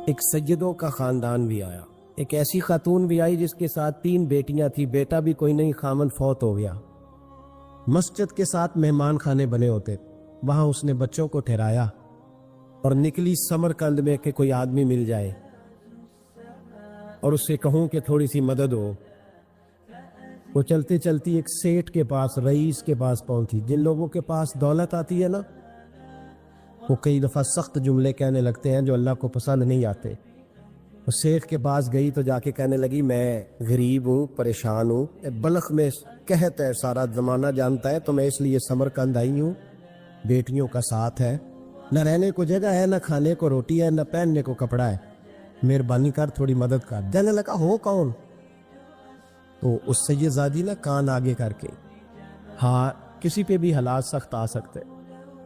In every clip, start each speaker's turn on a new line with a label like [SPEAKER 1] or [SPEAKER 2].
[SPEAKER 1] ایک سیدوں کا خاندان بھی آیا، ایک ایسی خاتون بھی آئی جس کے ساتھ 3 بیٹیاں تھیں، بیٹا بھی کوئی نہیں، خامن فوت ہو گیا۔ مسجد کے ساتھ مہمان خانے بنے ہوتے، وہاں اس نے بچوں کو ٹھہرایا اور نکلی سمرقند میں کہ کوئی آدمی مل جائے اور اس سے کہوں کہ تھوڑی سی مدد ہو۔ وہ چلتے چلتی ایک سیٹھ کے پاس، رئیس کے پاس پہنچی۔ جن لوگوں کے پاس دولت آتی ہے نا، وہ کئی دفعہ سخت جملے کہنے لگتے ہیں جو اللہ کو پسند نہیں آتے۔ وہ سیٹھ کے پاس گئی تو جا کے کہنے لگی، میں غریب ہوں، پریشان ہوں، بلخ میں قحط ہے، سارا زمانہ جانتا ہے، تو میں اس لیے سمرقند آئی ہوں، بیٹیوں کا ساتھ ہے، نہ رہنے کو جگہ ہے، نہ کھانے کو روٹی ہے، نہ پہننے کو کپڑا ہے، مہربانی کر تھوڑی مدد کر۔ کہنے لگا، ہو کون؟ تو اس سید زادی نے کان آگے کر کے، ہاں کسی پہ بھی حالات سخت آ سکتے،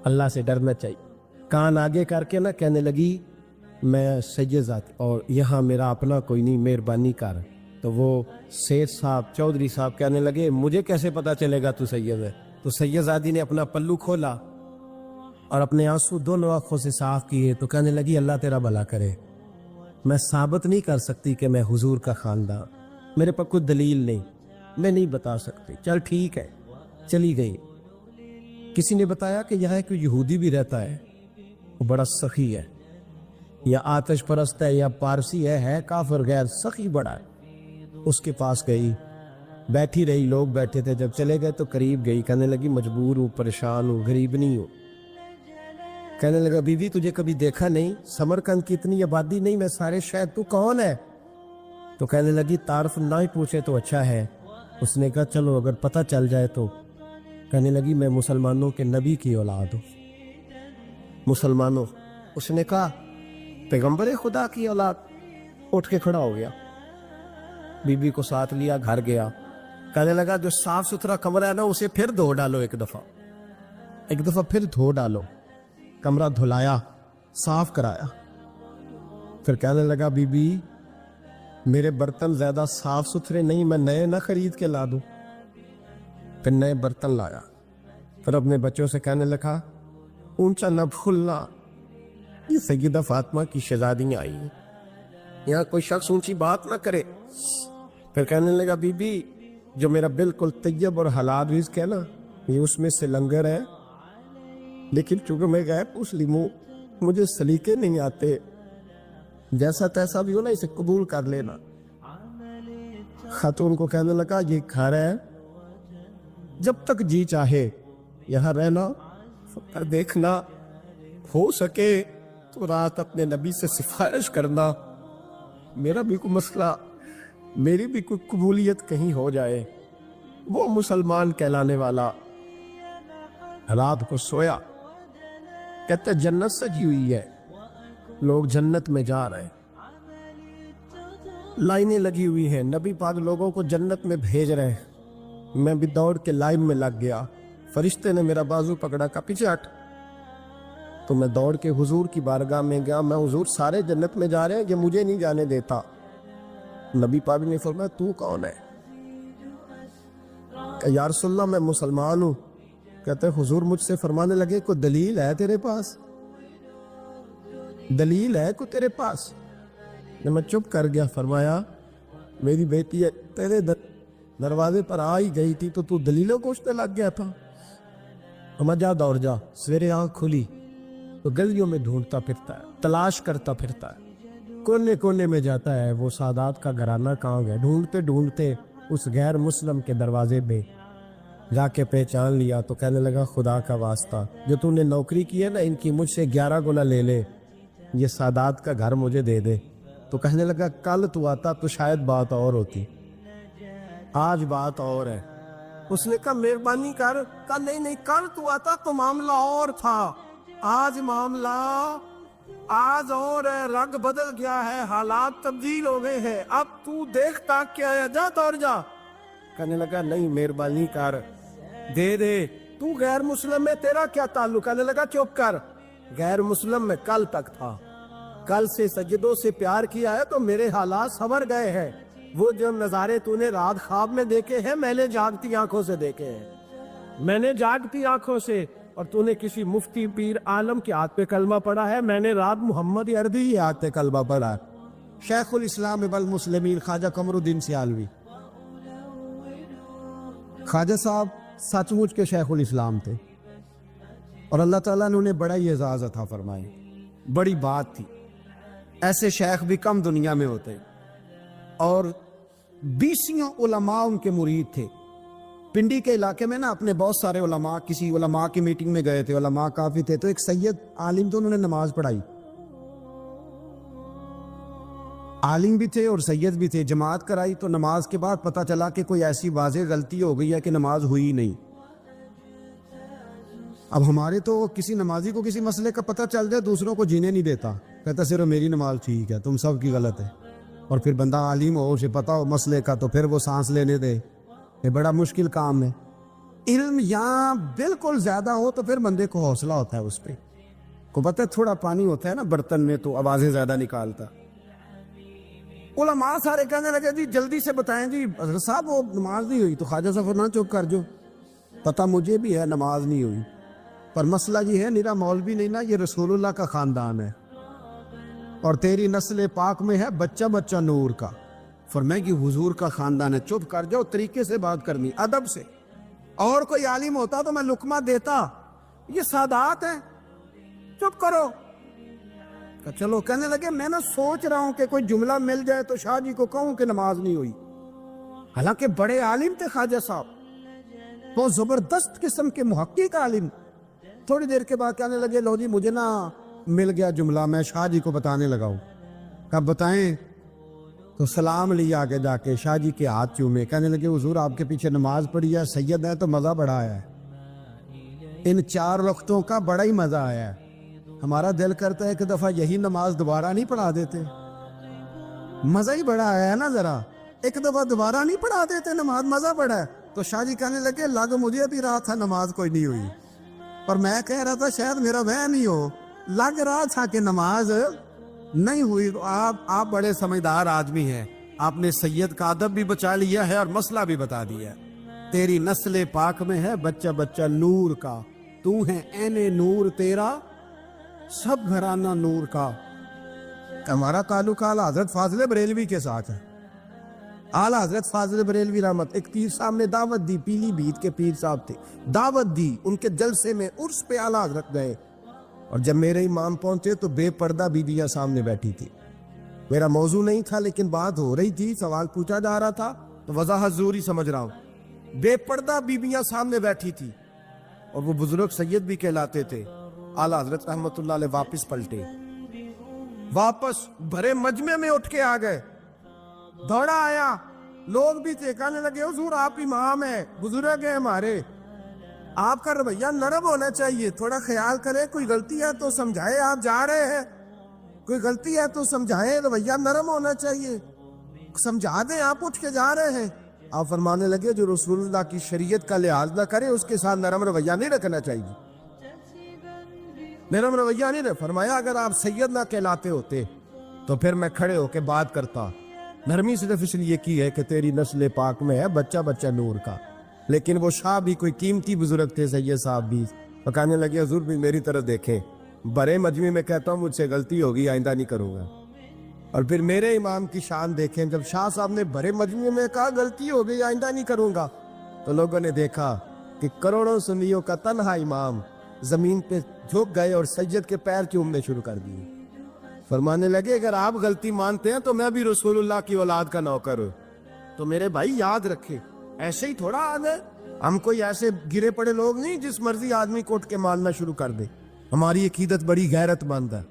[SPEAKER 1] اللہ سے ڈرنا چاہیے، کان آگے کر کے نہ کہنے لگی، میں سید زادی اور یہاں میرا اپنا کوئی نہیں، مہربانی کر۔ تو وہ سیٹھ صاحب، چودھری صاحب کہنے لگے، مجھے کیسے پتا چلے گا تو سید ہے؟ تو سید زادی نے اپنا پلو کھولا اور اپنے آنسو دونوں آنکھوں سے صاف کیے تو کہنے لگی، اللہ تیرا بھلا کرے، میں ثابت نہیں کر سکتی کہ میں حضور کا خاندان، میرے پاس کوئی دلیل نہیں، میں نہیں بتا سکتی، چل ٹھیک ہے۔ چلی گئی۔ کسی نے بتایا کہ یہاں کوئی یہودی بھی رہتا ہے، وہ بڑا سخی ہے، یا آتش پرست ہے، یا پارسی ہے کافر غیر، سخی بڑا ہے۔ اس کے پاس گئی، بیٹھی رہی، لوگ بیٹھے تھے، جب چلے گئے تو قریب گئی، کہنے لگی، مجبور ہوں، پریشان ہوں، غریب نہیں ہوں۔ کہنے لگا، بی بی تجھے کبھی دیکھا نہیں، سمرقند کی اتنی آبادی نہیں، میں سارے شہر، تو کون ہے؟ تو کہنے لگی، تعارف نہ ہی پوچھے تو اچھا ہے۔ اس نے کہا، چلو اگر پتہ چل جائے تو۔ کہنے لگی، میں مسلمانوں کے نبی کی اولاد ہوں۔ مسلمانوں؟ اس نے کہا، پیغمبر خدا کی اولاد؟ اٹھ کے کھڑا ہو گیا، بی بی کو ساتھ لیا، گھر گیا۔ کہنے لگا، جو صاف ستھرا کمرہ ہے نا، اسے پھر دھو ڈالو، ایک دفعہ پھر دھو ڈالو۔ کمرہ دھلایا، صاف کرایا۔ پھر کہنے لگا، بی بی میرے برتن زیادہ صاف ستھرے نہیں، میں نئے نہ خرید کے لا دوں۔ پھر نئے برتن لایا، پھر اپنے بچوں سے کہنے لگا، اونچا نہ بھولنا، یہ سیدہ فاطمہ کی شہزادیاں آئی ہیں، یہاں کوئی شخص اونچی بات نہ کرے۔ پھر کہنے لگا، بی بی جو میرا بالکل طیب اور حلال رزق ہے نا، یہ اس میں سے لنگر ہے، لیکن چونکہ میں غیب مسلم ہوں، مجھے سلیقے نہیں آتے، جیسا تیسا بھی ہو نا، اسے قبول کر لینا۔ خاتون کو کہنے لگا، یہ گھر ہے، جب تک جی چاہے یہاں رہنا، دیکھنا، ہو سکے تو رات اپنے نبی سے سفارش کرنا، میرا بھی کوئی مسئلہ، میری بھی کوئی قبولیت کہیں ہو جائے۔ وہ مسلمان کہلانے والا رات کو سویا، کہتے جنت سجی ہوئی ہے، لوگ جنت میں جا رہے ہیں، لائنیں لگی ہوئی ہیں، نبی پاک لوگوں کو جنت میں بھیج رہے ہیں۔ میں بھی دوڑ کے لائن میں لگ گیا، فرشتے نے میرا بازو پکڑا، کہا پیچھے ہٹ۔ تو میں دوڑ کے حضور کی بارگاہ میں گیا، میں حضور سارے جنت میں جا رہے ہیں، یہ مجھے نہیں جانے دیتا۔ نبی پاک نے فرمایا، تو کون ہے؟ کہ یا رسول اللہ میں مسلمان ہوں۔ کہتے حضور مجھ سے فرمانے لگے، کوئی دلیل ہے تیرے پاس؟ دلیل ہے کوئی تیرے پاس؟ میں چپ کر گیا۔ فرمایا، میری بیٹی تیرے دروازے پر آ ہی گئی تھی تو دلیلوں کوشنے لگ گیا تھا۔ جا دوڑ جا۔ سویرے آنکھ کھلی تو گلیوں میں ڈھونڈتا پھرتا ہے، تلاش کرتا پھرتا ہے، کونے کونے میں جاتا ہے، وہ سادات کا گھرانہ کہاں گیا۔ ڈھونڈتے ڈھونڈتے اس غیر مسلم کے دروازے پہ جا کے پہچان لیا تو کہنے لگا، خدا کا واسطہ، جو تو نے نوکری کی ہے نا، ان کی مجھ سے 11 گنا لے لے، یہ سادات کا گھر مجھے دے دے۔ تو کہنے لگا، کل تو آتا تو شاید بات اور ہوتی، آج بات اور ہے۔ اس نے کہا، مہربانی کر۔ کہا، نہیں، کل تو آتا تو معاملہ اور تھا، آج معاملہ آج اور ہے، رنگ بدل گیا ہے، حالات تبدیل ہو گئے ہیں، اب تو دیکھتا کیا ہے، جا دوڑ جا۔ کہنے لگا، نہیں مہربانی کر، دے دے، تو غیر مسلم میں تیرا کیا تعلق؟ کہنے لگا، چپ کر، غیر مسلم میں کل تک تھا، کل سے سجدوں سے پیار کیا ہے تو میرے حالات سنور گئے ہیں۔ وہ جو نظارے تو نے رات خواب میں دیکھے ہیں، میں نے جاگتی آنکھوں سے دیکھے ہیں، میں نے جاگتی آنکھوں سے، اور تو نے کسی مفتی پیر عالم کے ہاتھ پہ کلمہ پڑھا ہے؟ میں نے رات محمد عربی کے ہاتھ پہ کلمہ پڑھا ہے، شیخ الاسلام ابن المسلمین خواجہ قمر الدین سیالوی۔ خواجہ صاحب سچ مچ کے شیخ الاسلام تھے، اور اللہ تعالیٰ نے انہیں بڑا ہی اعزاز عطا فرمائے، بڑی بات تھی۔ ایسے شیخ بھی کم دنیا میں ہوتے، اور 20 علماء ان کے مرید تھے۔ پنڈی کے علاقے میں نا اپنے بہت سارے علماء، کسی علماء کی میٹنگ میں گئے تھے، علماء کافی تھے، تو ایک سید عالم تو انہوں نے نماز پڑھائی، عالم بھی تھے اور سید بھی تھے، جماعت کرائی، تو نماز کے بعد پتہ چلا کہ کوئی ایسی واضح غلطی ہو گئی ہے کہ نماز ہوئی ہی نہیں۔ اب ہمارے تو کسی نمازی کو کسی مسئلے کا پتہ چل جائے دوسروں کو جینے نہیں دیتا، کہتا صرف میری نماز ٹھیک ہے، تم سب کی غلط ہے۔ اور پھر بندہ عالم ہو، اسے پتہ ہو مسئلے کا، تو پھر وہ سانس لینے دے، یہ بڑا مشکل کام ہے۔ علم یہاں بالکل زیادہ ہو تو پھر بندے کو حوصلہ ہوتا ہے، اس پہ کو پتہ ہے تھوڑا پانی ہوتا ہے نا برتن میں تو آوازیں زیادہ نکالتا۔ علماء سارے کہنے لگے جی جلدی سے بتائیں جی حضرت صاحب وہ نماز نہیں ہوئی، تو خواجہ صاحب نہ چپ کر جو، پتہ مجھے بھی ہے نماز نہیں ہوئی، پر مسئلہ یہ ہے میرا مولوی نہیں نا، یہ رسول اللہ کا خاندان ہے، اور تیری نسل پاک میں ہے بچہ بچہ نور کا۔ فرمایا کہ حضور کا خاندان ہے، چپ کر جاؤ، طریقے سے بات کرنی، ادب سے۔ اور کوئی عالم ہوتا تو میں لقمہ دیتا، یہ سادات ہیں، چپ کرو۔ چلو کہنے لگے میں نا سوچ رہا ہوں کہ کوئی جملہ مل جائے تو شاہ جی کو کہوں کہ نماز نہیں ہوئی، حالانکہ بڑے عالم تھے خواجہ صاحب، وہ زبردست قسم کے محقق عالم۔ تھوڑی دیر کے بعد کہنے لگے لو جی مجھے نا مل گیا جملہ، میں شاہ جی کو بتانے لگا ہوں۔ کب بتائیں؟ تو سلام لیا آگے جا کے، شاہ جی کے ہاتھ چومے، کہنے لگے حضور آپ کے پیچھے نماز پڑھی ہے، سید ہے تو مزہ بڑا آیا ہے، ان 4 وقتوں کا بڑا ہی مزہ آیا ہے، ہمارا دل کرتا ہے کہ دفعہ یہی نماز دوبارہ نہیں پڑھا دیتے، مزہ ہی بڑا آیا ہے نا، ذرا ایک دفعہ دوبارہ نہیں پڑھا دیتے نماز، مزہ بڑا ہے۔ تو شاہ جی کہنے لگے لگ مجھے بھی رہا تھا نماز کوئی نہیں ہوئی، پر میں کہہ رہا تھا شاید میرا وہم نہیں ہو، لگ رہا تھا کہ نماز نہیں ہوئی۔ تو آپ بڑے سمجھدار آدمی ہیں، آپ نے سید کا ادب بھی بچا لیا ہے اور مسئلہ بھی بتا دیا ہے۔ تیری نسل پاک میں ہے بچہ بچہ نور کا، تو ہے عین نور تیرا سب گھرانہ نور کا۔ ہمارا تعلق اعلیٰ حضرت فاضل بریلوی کے ساتھ ہے، اعلیٰ حضرت فاضل بریلوی رحمت، ایک پیر صاحب نے دعوت دی، پیلی بھیت کے پیر صاحب تھے، دعوت دی، ان کے جلسے میں عرس پہ اعلیٰ حضرت گئے، اور جب میرے امام پہنچے تو بے پردہ بیویاں سامنے بیٹھی تھی۔ میرا موضوع نہیں تھا لیکن بات ہو رہی تھی، سوال پوچھا جا رہا تھا تو وضاحت ضروری سمجھ رہا ہوں۔ بے پردہ بیویاں سامنے بیٹھی تھی، اور وہ بزرگ سید بھی کہلاتے تھے۔ اعلیٰ حضرت رحمت اللہ علیہ واپس پلٹے، واپس بھرے مجمع میں اٹھ کے آ گئے، دوڑا آیا، لوگ بھی تھے، کہنے لگے حضور آپ امام ہیں، بزرگ ہیں ہمارے، آپ کا رویہ نرم ہونا چاہیے، تھوڑا خیال کریں، کوئی غلطی ہے تو سمجھائے، آپ جا رہے ہیں کوئی غلطی ہے تو سمجھائیں، رویہ نرم ہونا چاہیے، سمجھا دیں، آپ اٹھ کے جا رہے ہیں۔ آپ فرمانے لگے جو رسول اللہ کی شریعت کا لحاظ نہ کرے اس کے ساتھ نرم رویہ نہیں رکھنا چاہیے، نرم رویہ نہیں رکھ۔ فرمایا اگر آپ سید نہ کہلاتے ہوتے تو پھر میں کھڑے ہو کے بات کرتا، نرمی صرف اس لیے کی ہے کہ تیری نسل پاک میں ہے بچہ بچہ نور کا۔ لیکن وہ شاہ بھی کوئی قیمتی بزرگ تھے، سید صاحب بھی، تو کہنے لگے حضور بھی میری طرف دیکھیں، بڑے مجمع میں کہتا ہوں مجھ سے غلطی ہوگی، آئندہ نہیں کروں گا۔ اور پھر میرے امام کی شان دیکھیں، جب شاہ صاحب نے بڑے مجمع میں کہا غلطی ہو گئی آئندہ نہیں کروں گا، تو لوگوں نے دیکھا کہ کروڑوں سنیوں کا تنہا امام زمین پہ جھک گئے اور سید کے پیر چومنے شروع کر دیے۔ فرمانے لگے اگر آپ غلطی مانتے ہیں تو میں بھی رسول اللہ کی اولاد کا نوکر ہوں، تو میرے بھائی یاد رکھے ایسے ہی تھوڑا آد ہے، ہم کوئی ایسے گرے پڑے لوگ نہیں جس مرضی آدمی کو اٹھ کے ماننا شروع کر دے۔ ہماری عقیدت بڑی غیرت مند ہے،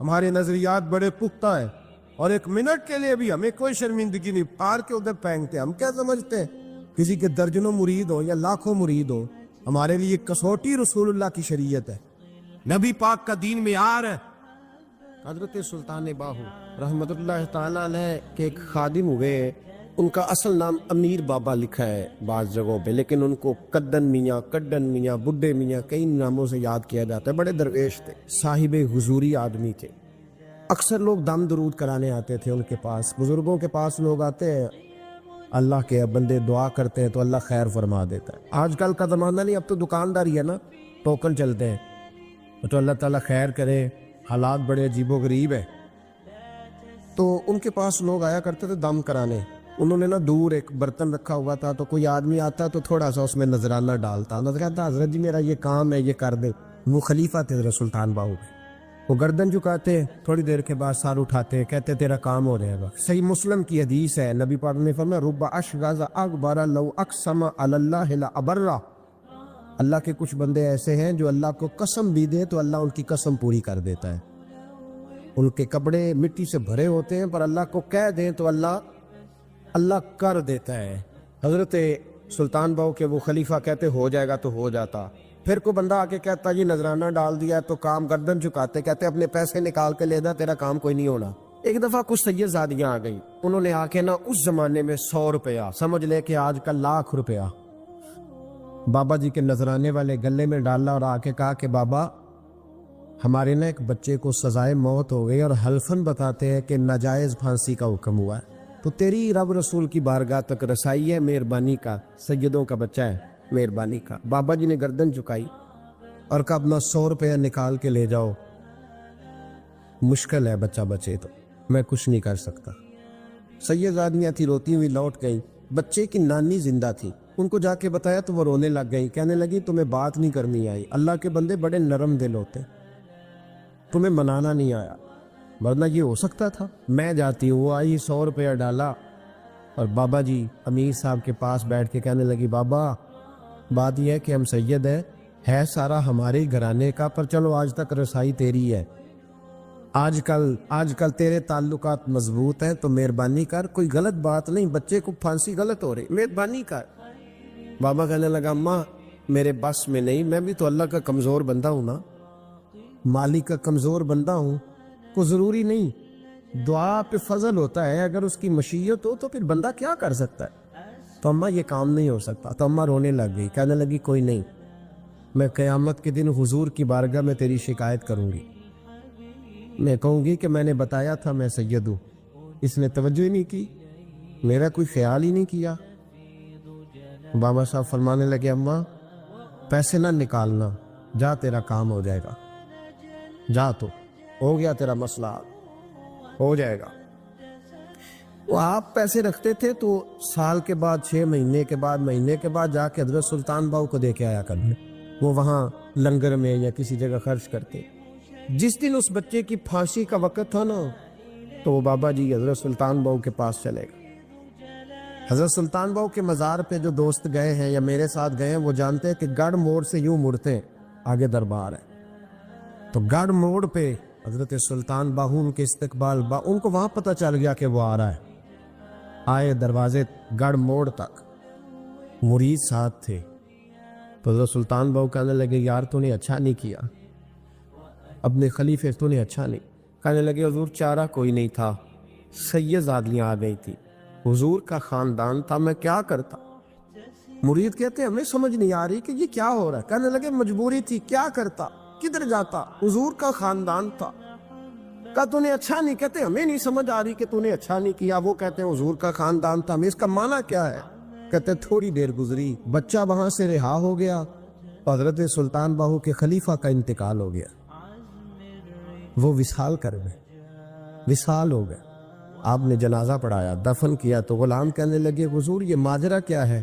[SPEAKER 1] ہمارے نظریات بڑے پختہ ہیں، اور ایک منٹ کے لیے بھی ہمیں کوئی شرمندگی نہیں، پار کے ادھر پھینکتے۔ ہم کیا سمجھتے ہیں کسی کے درجنوں مرید ہو یا لاکھوں مرید ہو، ہمارے لیے کسوٹی رسول اللہ کی شریعت ہے، نبی پاک کا دین معیار ہے۔ حضرت سلطان باہو رحمت اللہ تعالیٰ علیہ کے ایک خادم ہوئے، ان کا اصل نام امیر بابا لکھا ہے بعض جگہوں پہ، لیکن ان کو کدن میاں، کڈن میاں، بڈھے میاں کئی ناموں سے یاد کیا جاتا ہے۔ بڑے درویش تھے، صاحب حضوری آدمی تھے، اکثر لوگ دم درود کرانے آتے تھے ان کے پاس۔ بزرگوں کے پاس لوگ آتے ہیں، اللہ کے بندے دعا کرتے ہیں تو اللہ خیر فرما دیتا ہے۔ آج کل کا زمانہ نہیں، اب تو دکانداری ہے نا، ٹوکن چلتے ہیں. تو اللہ تعالیٰ خیر کرے, حالات بڑے عجیب و غریب ہے. تو ان کے پاس لوگ آیا کرتے تھے دم کرانے. انہوں نے نا دور ایک برتن رکھا ہوا تھا, تو کوئی آدمی آتا تو تھوڑا سا اس میں نذرانہ ڈالتا. نذرانہ حضرت جی میرا یہ کام ہے, یہ کر دے. وہ خلیفہ تھے حضرت سلطان باہو کے. وہ گردن جھکاتے, تھوڑی دیر کے بعد سار اٹھاتے, کہتے تیرا کام ہو جائے گا. صحیح مسلم کی حدیث ہے, نبی پاک نے فرمایا رب اشغاز اکبر لو اقسم علی اللہ لابرہ. اللہ کے کچھ بندے ایسے ہیں جو اللہ کو قسم بھی دے تو اللہ ان کی قسم پوری کر دیتا ہے. ان کے کپڑے مٹی سے بھرے ہوتے ہیں, پر اللہ کو کہہ دیں تو اللہ کر دیتا ہے. حضرت سلطان باہو کے وہ خلیفہ کہتے ہو جائے گا تو ہو جاتا. پھر کوئی بندہ آ کے کہتا جی نذرانہ ڈال دیا ہے تو کام گردن جھکاتے, کہتے اپنے پیسے نکال کے لے دا, تیرا کام کوئی نہیں ہونا. ایک دفعہ کچھ سید زادیاں آ گئی, انہوں نے آ کے نا اس زمانے میں 100 روپیہ سمجھ لے کہ آج کل 1,00,000 روپیہ بابا جی کے نذرانے والے گلے میں ڈالا اور آ کے کہا کہ بابا ہمارے نا ایک بچے کو سزائے موت ہو گئی اور حلفاً بتاتے ہیں کہ ناجائز پھانسی کا حکم ہوا ہے, تو تیری رب رسول کی بارگاہ تک رسائی ہے, مہربانی کا, سیدوں کا بچہ ہے, مہربانی کا. بابا جی نے گردن جھکائی اور کہا اپنا 100 روپیہ نکال کے لے جاؤ. مشکل ہے بچہ بچے تو میں کچھ نہیں کر سکتا. سید آدمیاں تھی روتی ہوئی لوٹ گئی. بچے کی نانی زندہ تھی, ان کو جا کے بتایا تو وہ رونے لگ گئی, کہنے لگی تمہیں بات نہیں کرنی آئی. اللہ کے بندے بڑے نرم دل ہوتے, تمہیں منانا نہیں آیا, ورنہ یہ ہو سکتا تھا. میں جاتی ہوں. وہ آئی 100 روپیہ ڈالا اور بابا جی امیر صاحب کے پاس بیٹھ کے کہنے لگی بابا بات یہ ہے کہ ہم سید ہے سارا ہمارے گھرانے کا, پر چلو آج تک رسائی تیری ہے. آج کل تیرے تعلقات مضبوط ہیں تو مہربانی کر, کوئی غلط بات نہیں, بچے کو پھانسی غلط ہو رہی, مہربانی کر. بابا کہنے لگا اماں میرے بس میں نہیں, میں بھی تو اللہ کا کمزور بندہ ہوں نا, مالک کا کمزور بندہ ہوں. کو ضروری نہیں, دعا پہ فضل ہوتا ہے, اگر اس کی مشیت ہو تو پھر بندہ کیا کر سکتا ہے. تو اماں یہ کام نہیں ہو سکتا. تو اماں رونے لگ گئی, کہنے لگی کوئی نہیں, میں قیامت کے دن حضور کی بارگاہ میں تیری شکایت کروں گی. میں کہوں گی کہ میں نے بتایا تھا میں سید ہوں, اس نے توجہ ہی نہیں کی, میرا کوئی خیال ہی نہیں کیا. بابا صاحب فرمانے لگے اماں پیسے نہ نکالنا, جا تیرا کام ہو جائے گا, جا تو ہو گیا تیرا مسئلہ ہو جائے گا. وہ آپ پیسے رکھتے تھے تو سال کے بعد 6 مہینے کے بعد مہینے کے بعد جا کے حضرت سلطان باہو کو دے کے آیا کرنے, وہ وہاں لنگر میں یا کسی جگہ خرچ کرتے. جس دن اس بچے کی پھانسی کا وقت تھا نا تو وہ بابا جی حضرت سلطان باہو کے پاس چلے گئے. حضرت سلطان باہو کے مزار پہ جو دوست گئے ہیں یا میرے ساتھ گئے ہیں وہ جانتے ہیں کہ گڑھ موڑ سے یوں مڑتے ہیں, آگے دربار ہے, تو گڑھ موڑ پہ حضرت سلطان باہو ان کے استقبال ان کو وہاں پتہ چل گیا کہ وہ آ رہا ہے. آئے دروازے گڑھ موڑ تک, مرید ساتھ تھے. تو حضرت سلطان باہو کہنے لگے یار تو نے اچھا نہیں کیا, اپنے خلیفے تو نے اچھا نہیں. کہنے لگے حضور چارہ کوئی نہیں تھا, سید زادیاں آ گئی تھی, حضور کا خاندان تھا, میں کیا کرتا. مرید کہتے ہمیں سمجھ نہیں آ رہی کہ یہ کیا ہو رہا ہے. کہنے لگے مجبوری تھی, کیا کرتا, کدھر جاتا, حضور کا خاندان تھا. کہا تو نے اچھا نہیں. کہتے ہمیں نہیں سمجھ آ رہی کہ تو نے اچھا نہیں کیا. وہ کہتے ہیں حضور کا خاندان تھا, ہمیں اس کا معنی کیا ہے. کہتے تھوڑی دیر گزری, بچہ وہاں سے رہا ہو گیا, حضرت سلطان باہو کے خلیفہ کا انتقال ہو گیا, وہ وصال کر گئے, وصال ہو گئے. آپ نے جنازہ پڑھایا, دفن کیا, تو غلام کہنے لگے حضور یہ ماجرا کیا ہے.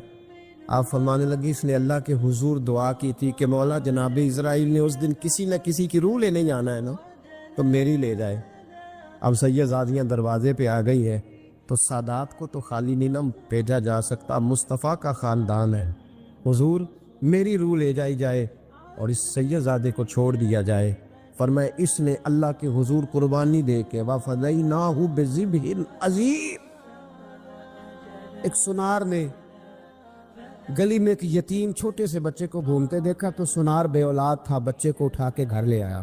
[SPEAKER 1] آپ فرمانے لگے اس نے اللہ کے حضور دعا کی تھی کہ مولا جناب اسرائیل نے اس دن کسی نہ کسی کی روح لینے جانا ہے نا, تو میری لے جائے. اب سید زادیاں دروازے پہ آ گئی ہے, تو سادات کو تو خالی نہیں نہ بھیجا جا سکتا, مصطفیٰ کا خاندان ہے, حضور میری روح لے جائی جائے اور اس سید زادے کو چھوڑ دیا جائے. فرمایا اس نے اللہ کے حضور قربانی دے کے وَفَدَيْنَاهُ بِذِبْحٍ عَظِيمٍ. ایک سنار نے گلی میں ایک یتیم چھوٹے سے بچے کو گھومتے دیکھا, تو سنار بے اولاد تھا, بچے کو اٹھا کے گھر لے آیا.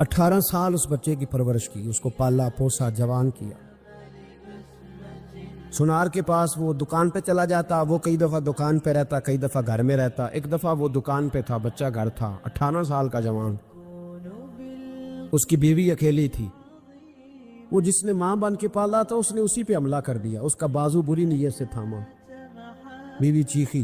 [SPEAKER 1] 18 سال اس بچے کی پرورش کی, اس کو پالا پوسا جوان کیا. سنار کے پاس وہ دکان پہ چلا جاتا, وہ کئی دفعہ دکان پہ رہتا, کئی دفعہ گھر میں رہتا. ایک دفعہ وہ دکان پہ تھا, بچہ گھر تھا, 18 سال کا جوان. اس کی بیوی اکیلی تھی, وہ جس نے ماں بن کے پالا تھا اس نے اسی پہ حملہ کر دیا, اس کا بازو بری نیت سے تھاما. بیوی چیخی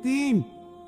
[SPEAKER 1] 3,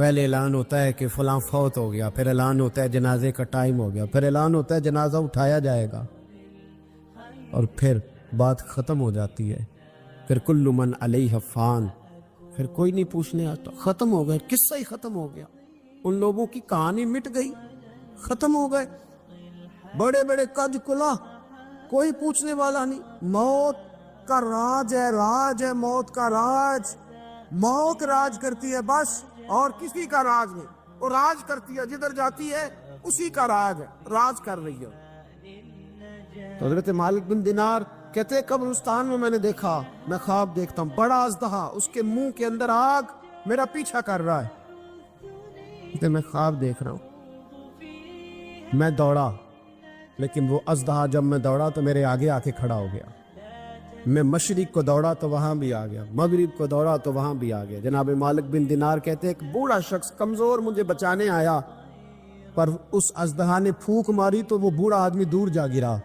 [SPEAKER 1] پہلے اعلان ہوتا ہے کہ فلاں فوت ہو گیا، پھر اعلان ہوتا ہے جنازے کا ٹائم ہو گیا، پھر اعلان ہوتا ہے جنازہ اٹھایا جائے گا، اور پھر بات ختم ہو جاتی ہے. پھر کل من علیہ فان، پھر کوئی نہیں پوچھنے آتا. ختم ہو گئے، قصہ ہی ختم ہو گیا. ان لوگوں کی کہانی مٹ گئی، ختم ہو گئے. بڑے بڑے قد کلا، کوئی پوچھنے والا نہیں. موت کا راج ہے، راج ہے موت کا راج. موت راج کرتی ہے بس، اور کسی کا راج نہیں. وہ راج کرتی ہے، جدھر جاتی ہے اسی کا راج ہے، راج کر رہی ہے. تو حضرت مالک بن دینار کہتے ہیں قبرستان میں میں نے دیکھا، میں خواب دیکھتا ہوں، بڑا اژدہا، اس کے منہ کے اندر آگ میرا پیچھا کر رہا ہے. کہتے میں خواب دیکھ رہا ہوں. میں دوڑا، لیکن وہ اژدہا جب میں دوڑا تو میرے آگے آ کے کھڑا ہو گیا. میں مشرق کو دوڑا تو وہاں بھی آ گیا، مغرب کو دوڑا تو وہاں بھی آ گیا. جناب مالک بن دینار کہتے ہیں ایک بوڑھا شخص کمزور مجھے بچانے آیا، پر اس اژدہا نے پھونک ماری تو وہ بوڑھا آدمی دور جا گرا.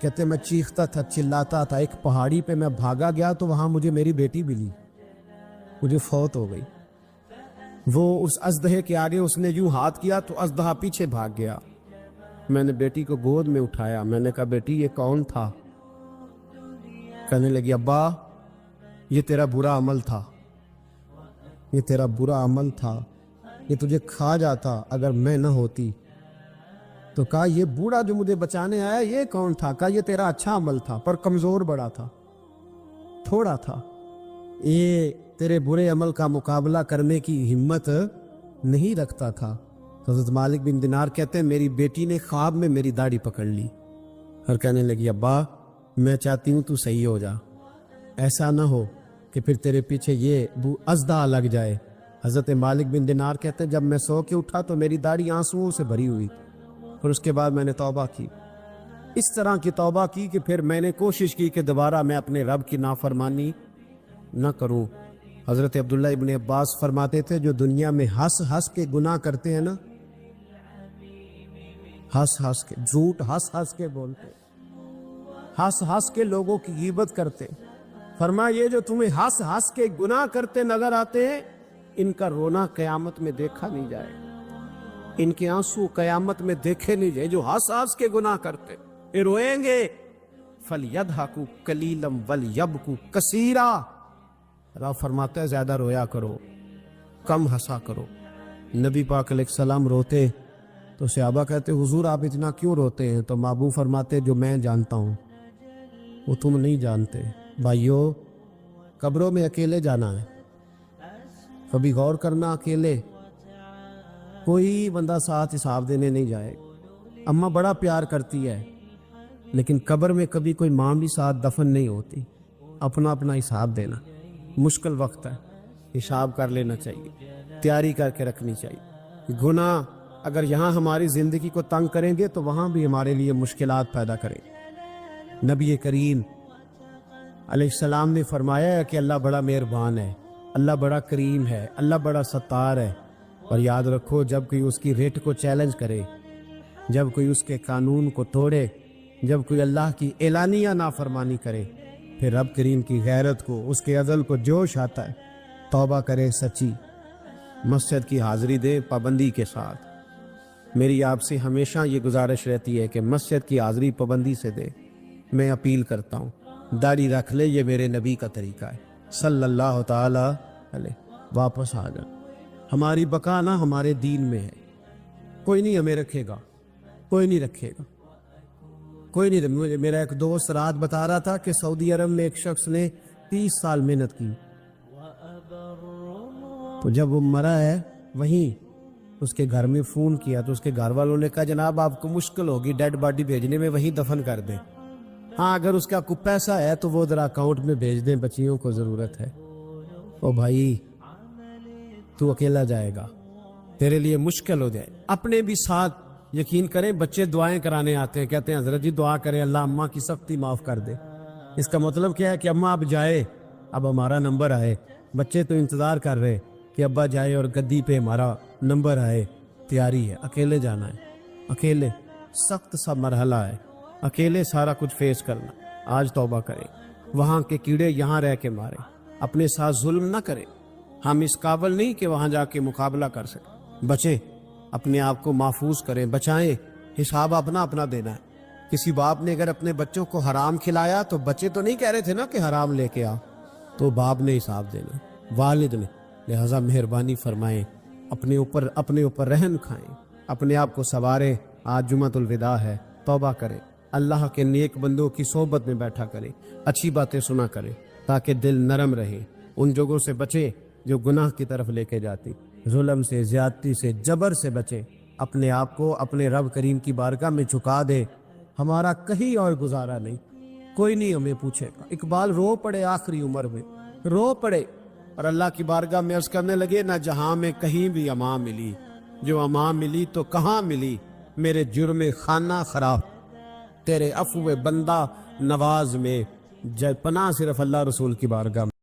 [SPEAKER 1] کہتے میں چیختا تھا، چلاتا تھا. ایک پہاڑی پہ میں بھاگا گیا تو وہاں مجھے میری بیٹی ملی، مجھے فوت ہو گئی. وہ اس اژدہے کے آگے اس نے یوں ہاتھ کیا تو اژدہا پیچھے بھاگ گیا. میں نے بیٹی کو گود میں اٹھایا، میں نے کہا بیٹی یہ کون تھا؟ کہنے لگی ابا یہ تیرا برا عمل تھا، یہ تیرا برا عمل تھا، یہ تجھے کھا جاتا اگر میں نہ ہوتی. تو کہا یہ بوڑھا جو مجھے بچانے آیا یہ کون تھا؟ کہا یہ تیرا اچھا عمل تھا، پر کمزور بڑا تھا، تھوڑا تھا، یہ تیرے برے عمل کا مقابلہ کرنے کی ہمت نہیں رکھتا تھا. حضرت مالک بن دینار کہتے ہیں میری بیٹی نے خواب میں میری داڑھی پکڑ لی اور کہنے لگی ابا میں چاہتی ہوں تو صحیح ہو جا، ایسا نہ ہو کہ پھر تیرے پیچھے یہ اژدہا لگ جائے. حضرت مالک بن دینار کہتے ہیں جب میں سو کے اٹھا تو میری داڑھی آنسوؤں سے بھری ہوئی، اور اس کے بعد میں نے توبہ کی. اس طرح کی توبہ کی کہ پھر میں نے کوشش کی کہ دوبارہ میں اپنے رب کی نافرمانی نہ کروں. حضرت عبداللہ ابن عباس فرماتے تھے جو دنیا میں ہنس ہنس کے گناہ کرتے ہیں نا، ہنس ہنس کے جھوٹ ہنس ہنس کے بولتے، ہنس ہنس کے لوگوں کی غیبت کرتے، فرمایا یہ جو تمہیں ہنس ہنس کے گناہ کرتے نظر آتے ہیں ان کا رونا قیامت میں دیکھا نہیں جائے، ان کے آنسو قیامت میں دیکھے نہیں جائے. جو ہنس ہنس کے گناہ کرتے یہ روئیں گے. فَلْيَضْحَكُوا قَلِيلًا وَلْيَبْكُوا كَثِيرًا. رب فرماتا ہے زیادہ رویا کرو، کم ہنسا کرو. نبی پاک علیہ السلام روتے تو صحابہ کہتے حضور آپ اتنا کیوں روتے ہیں؟ تو محبوب فرماتے جو میں جانتا ہوں وہ تم نہیں جانتے. بھائیو قبروں میں اکیلے جانا ہے، کبھی غور کرنا، اکیلے کوئی بندہ ساتھ حساب دینے نہیں جائے. اماں بڑا پیار کرتی ہے لیکن قبر میں کبھی کوئی ماں بھی ساتھ دفن نہیں ہوتی. اپنا اپنا حساب دینا، مشکل وقت ہے، حساب کر لینا چاہیے، تیاری کر کے رکھنی چاہیے. گناہ اگر یہاں ہماری زندگی کو تنگ کریں گے تو وہاں بھی ہمارے لیے مشکلات پیدا کریں. نبی کریم علیہ السلام نے فرمایا ہے کہ اللہ بڑا مہربان ہے، اللہ بڑا کریم ہے، اللہ بڑا ستار ہے. اور یاد رکھو جب کوئی اس کی ریٹ کو چیلنج کرے، جب کوئی اس کے قانون کو توڑے، جب کوئی اللہ کی اعلانیہ نافرمانی کرے، پھر رب کریم کی غیرت کو، اس کے عدل کو جوش آتا ہے. توبہ کرے سچی، مسجد کی حاضری دے پابندی کے ساتھ. میری آپ سے ہمیشہ یہ گزارش رہتی ہے کہ مسجد کی حاضری پابندی سے دے. میں اپیل کرتا ہوں داڑھی رکھ لے، یہ میرے نبی کا طریقہ ہے صلی اللہ تعالی علیہ. واپس آ جا، ہماری بقا نہ ہمارے دین میں ہے. کوئی نہیں ہمیں رکھے گا، کوئی نہیں رکھے گا، کوئی نہیں. میرا ایک دوست رات بتا رہا تھا کہ سعودی عرب میں ایک شخص نے 30 سال محنت کی، تو جب وہ مرا ہے وہیں اس کے گھر میں فون کیا تو اس کے گھر والوں نے کہا جناب آپ کو مشکل ہوگی ڈیڈ باڈی بھیجنے میں، وہیں دفن کر دیں. ہاں اگر اس کا کوئی پیسہ ہے تو وہ ذرا اکاؤنٹ میں بھیج دیں، بچیوں کو ضرورت ہے. او بھائی تو اکیلا جائے گا، تیرے لیے مشکل ہو جائے. اپنے بھی ساتھ یقین کریں، بچے دعائیں کرانے آتے ہیں، کہتے ہیں حضرت جی دعا کریں اللہ اماں کی سختی معاف کر دے. اس کا مطلب کیا ہے کہ اماں اب جائے، اب ہمارا نمبر آئے. بچے تو انتظار کر رہے کہ ابا جائے اور گدی پہ ہمارا نمبر آئے. تیاری ہے، اکیلے جانا ہے، اکیلے سخت سا مرحلہ ہے، اکیلے سارا کچھ فیس کرنا. آج توبہ کریں، وہاں کے کیڑے یہاں رہ کے مارے، اپنے ساتھ ظلم نہ کریں. ہم اس قابل نہیں کہ وہاں جا کے مقابلہ کر سکیں۔ بچیں، اپنے آپ کو محفوظ کریں، بچائیں، حساب اپنا اپنا دینا ہے۔ کسی باپ نے اگر اپنے بچوں کو حرام کھلایا تو بچے تو نہیں کہہ رہے تھے نا کہ حرام لے کے آ، تو باپ نے حساب دینا، والد نے۔ لہذا مہربانی فرمائیں، اپنے اوپر رحم کھائیں، اپنے آپ کو سنواریں۔ آج جمعۃ الوداع ہے، توبہ کریں، اللہ کے نیک بندوں کی صحبت میں بیٹھا کریں، اچھی باتیں سنا کریں تاکہ دل نرم رہے۔ ان جگہوں سے بچیں جو گناہ کی طرف لے کے جاتی، ظلم سے، زیادتی سے، جبر سے بچیں۔ اپنے آپ کو اپنے رب کریم کی بارگاہ میں جھکا دے۔ ہمارا کہیں اور گزارا نہیں، کوئی نہیں ہمیں پوچھے گا۔ اقبال رو پڑے آخری عمر میں، رو پڑے اور اللہ کی بارگاہ میں عرض کرنے لگے، نہ جہاں میں کہیں بھی امان ملی، جو امان ملی تو کہاں ملی، میرے جرم خانہ خراب، تیرے عفو بندہ نواز میں، پناہ صرف اللہ رسول کی بارگاہ میں۔